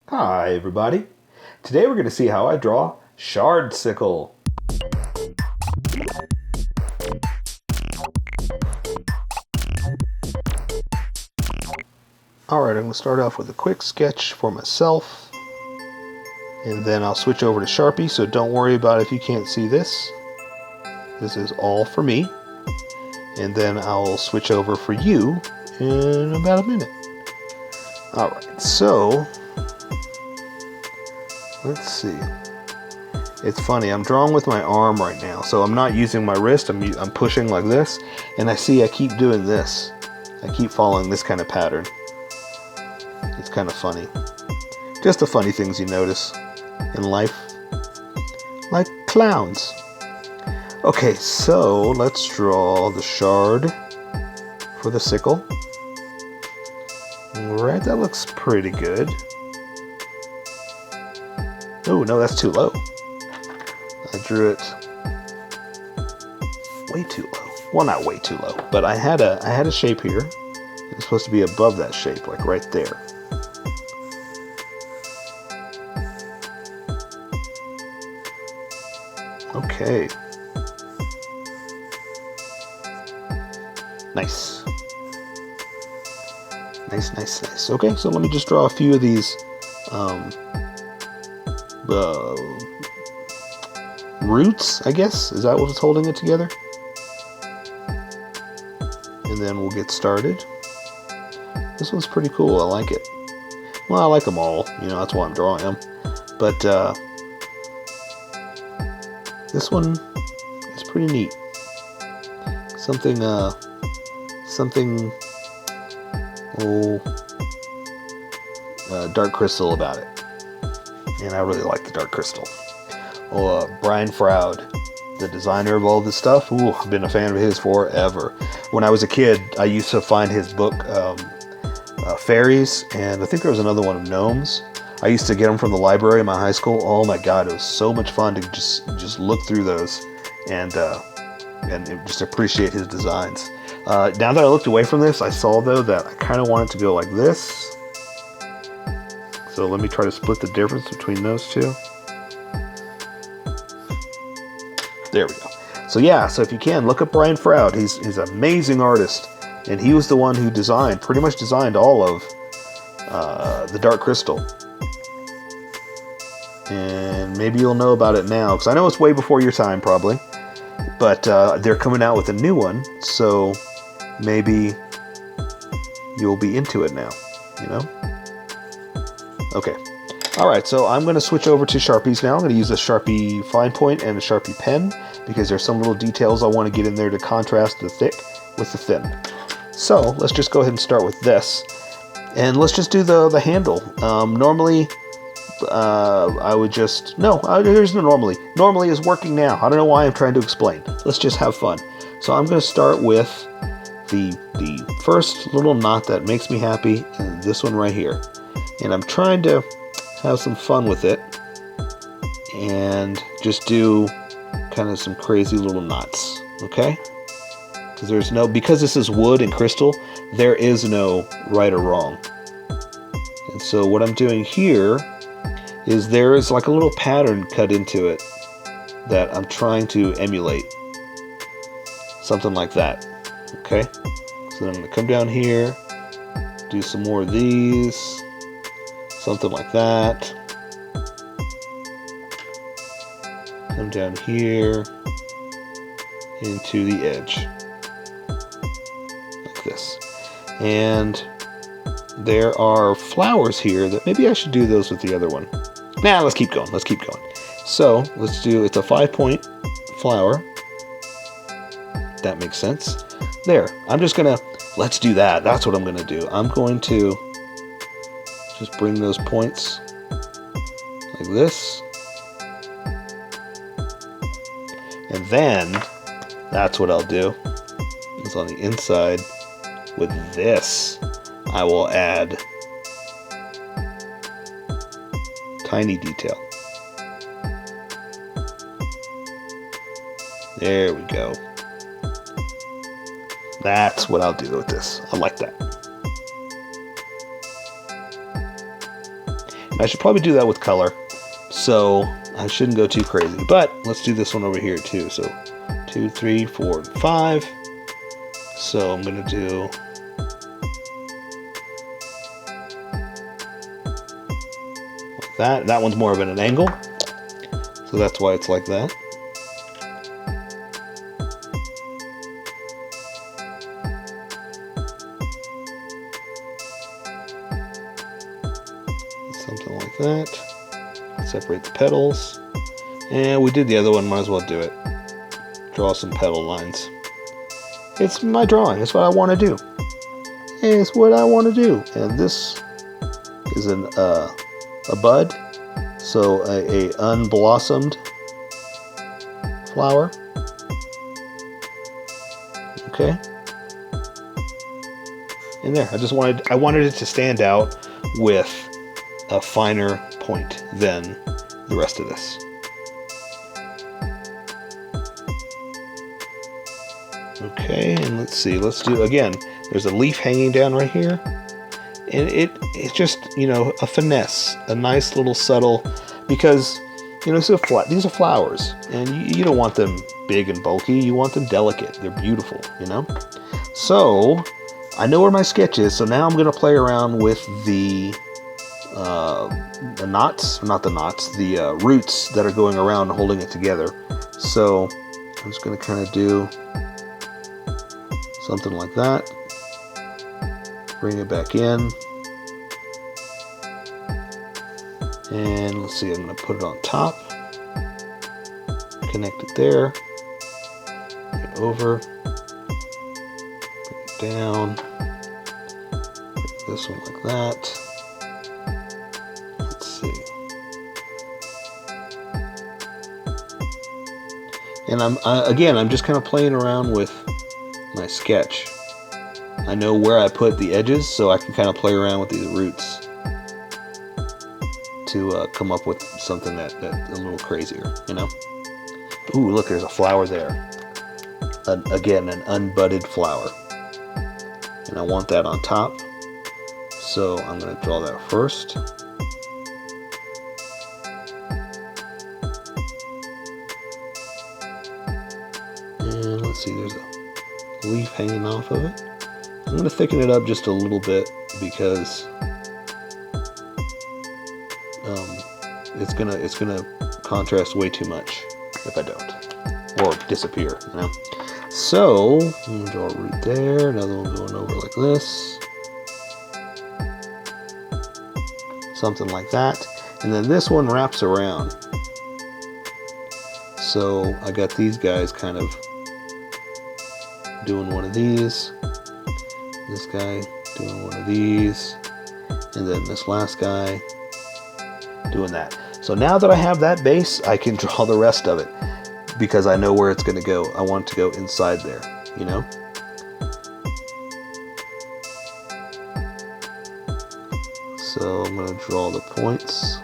Hi everybody. Today we're going to see how I draw Shard Sickle. Alright, I'm going to start off with a quick sketch for myself. And then I'll switch over to Sharpie, so don't worry about if you can't see this. This is all for me. And then I'll switch over for you in about a minute. Alright, so let's see. It's funny, I'm drawing with my arm right now, so I'm not using my wrist, I'm pushing like this, and I keep doing this. I keep following this kind of pattern. It's kind of funny. Just the funny things you notice in life. Like clowns. Okay, so let's draw the shard for the sickle. Alright, that looks pretty good. Oh, no, that's too low. I drew it way too low. Well, not way too low, but I had a shape here. It's supposed to be above that shape, like right there. Okay. Nice. Nice. Okay, so let me just draw a few of these roots, I guess? Is that what's holding it together? And then we'll get started. This one's pretty cool. I like it. Well, I like them all. You know, that's why I'm drawing them. But this one is pretty neat. Something dark crystal about it. And I really like the dark crystal. Brian Froud, the designer of all this stuff. Ooh, I've been a fan of his forever. When I was a kid, I used to find his book, Fairies, and I think there was another one of Gnomes. I used to get them from the library in my high school. Oh my God, it was so much fun to just look through those and just appreciate his designs. Now that I looked away from this, I saw though that I kind of wanted to go like this. So let me try to split the difference between those two. There we go. So yeah, so if you can, look up Brian Froud. He's an amazing artist. And he was the one who pretty much designed all of the Dark Crystal. And maybe you'll know about it now, because I know it's way before your time, probably. But they're coming out with a new one, so maybe you'll be into it now, you know? Okay. Alright, so I'm going to switch over to Sharpies now. I'm going to use a Sharpie fine point and a Sharpie pen, because there's some little details I want to get in there to contrast the thick with the thin. So, let's just go ahead and start with this. And let's just do the handle. Normally, I would just... No, there's no normally. Normally is working now. I don't know why I'm trying to explain. Let's just have fun. So I'm going to start with the first little knot that makes me happy, and this one right here. And I'm trying to have some fun with it and just do kind of some crazy little knots, okay? Because this is wood and crystal, there is no right or wrong. And so what I'm doing here is there is like a little pattern cut into it that I'm trying to emulate. Something like that, okay? So then I'm going to come down here, do some more of these, something like that. Come down here into the edge. Like this. And there are flowers here that maybe I should do those with the other one. Nah, let's keep going. So, it's a 5-point flower. That makes sense. There. Let's do that. That's what I'm gonna do. I'm going to just bring those points like this. And then, that's what I'll do. Is on the inside, with this, I will add tiny detail. There we go. That's what I'll do with this. I like that. I should probably do that with color, so I shouldn't go too crazy. But let's do this one over here too. So 2, 3, 4, 5. So I'm gonna do like that. That one's more of an angle, so that's why it's like that. Something like that. Separate the petals. And we did the other one, might as well do it. Draw some petal lines. It's my drawing, it's what I want to do. It's what I want to do. And this is a bud, so a unblossomed flower. Okay. And there, I wanted it to stand out with a finer point than the rest of this. Okay, and let's see, let's do, again, there's a leaf hanging down right here, and it's just, you know, a finesse, a nice little subtle, because, you know, these are flowers, and you don't want them big and bulky, you want them delicate, they're beautiful, you know? So, I know where my sketch is, so now I'm going to play around with the knots, not the knots, the roots that are going around holding it together. So I'm just going to kind of do something like that. Bring it back in. And let's see, I'm going to put it on top. Connect it there. Bring it over. Bring it down. Bring this one like that. And I'm just kind of playing around with my sketch. I know where I put the edges, so I can kind of play around with these roots to come up with something that's a little crazier, you know? Ooh, look, there's a flower there. Again, an unbudded flower. And I want that on top. So I'm going to draw that first. Let's see, there's a leaf hanging off of it. I'm going to thicken it up just a little bit because it's gonna contrast way too much if I don't, or disappear, you know. So I'm going to draw a root there, another one going over like this, something like that, and then this one wraps around. So I got these guys kind of doing one of these, this guy doing one of these, and then this last guy doing that. So now that I have that base, I can draw the rest of it because I know where it's going to go. I want it to go inside there, you know? So I'm going to draw the points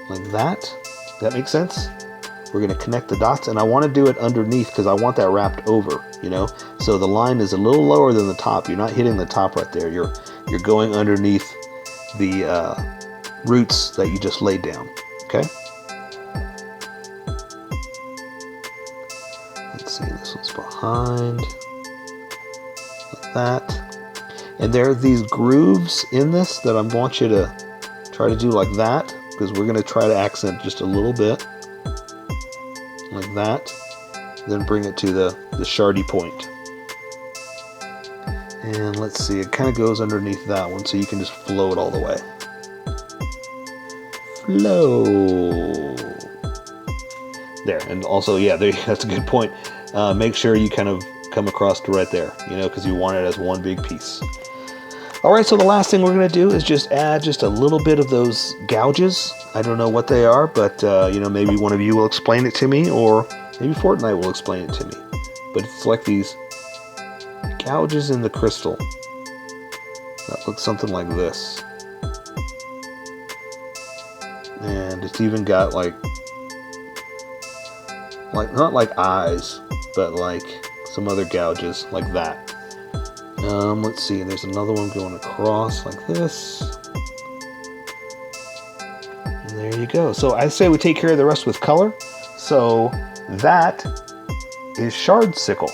like that. That makes sense? We're going to connect the dots, and I want to do it underneath because I want that wrapped over, you know? So the line is a little lower than the top. You're not hitting the top right there. You're going underneath the roots that you just laid down, okay? Let's see, this one's behind, like that. And there are these grooves in this that I want you to try to do like that, because we're going to try to accent just a little bit. Like that, then bring it to the shardy point. And let's see, it kind of goes underneath that one, so you can just flow it all the way. Flow. There, and also, yeah, that's a good point. Make sure you kind of come across to right there, you know, because you want it as one big piece. All right, so the last thing we're going to do is just add just a little bit of those gouges. I don't know what they are, but you know, maybe one of you will explain it to me, or maybe Fortnite will explain it to me. But it's like these gouges in the crystal that look something like this, and it's even got like not like eyes, but like some other gouges like that. Let's see, there's another one going across like this. And there you go. So I say we take care of the rest with color. So that is Shard Sickle.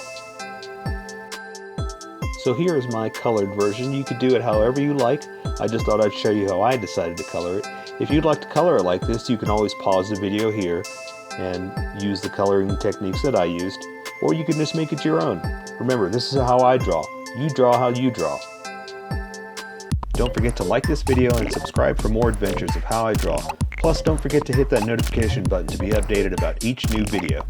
So here is my colored version. You could do it however you like. I just thought I'd show you how I decided to color it. If you'd like to color it like this, you can always pause the video here and use the coloring techniques that I used, or you can just make it your own. Remember, this is how I draw. You draw how you draw. Don't forget to like this video and subscribe for more adventures of how I draw. Plus, don't forget to hit that notification button to be updated about each new video.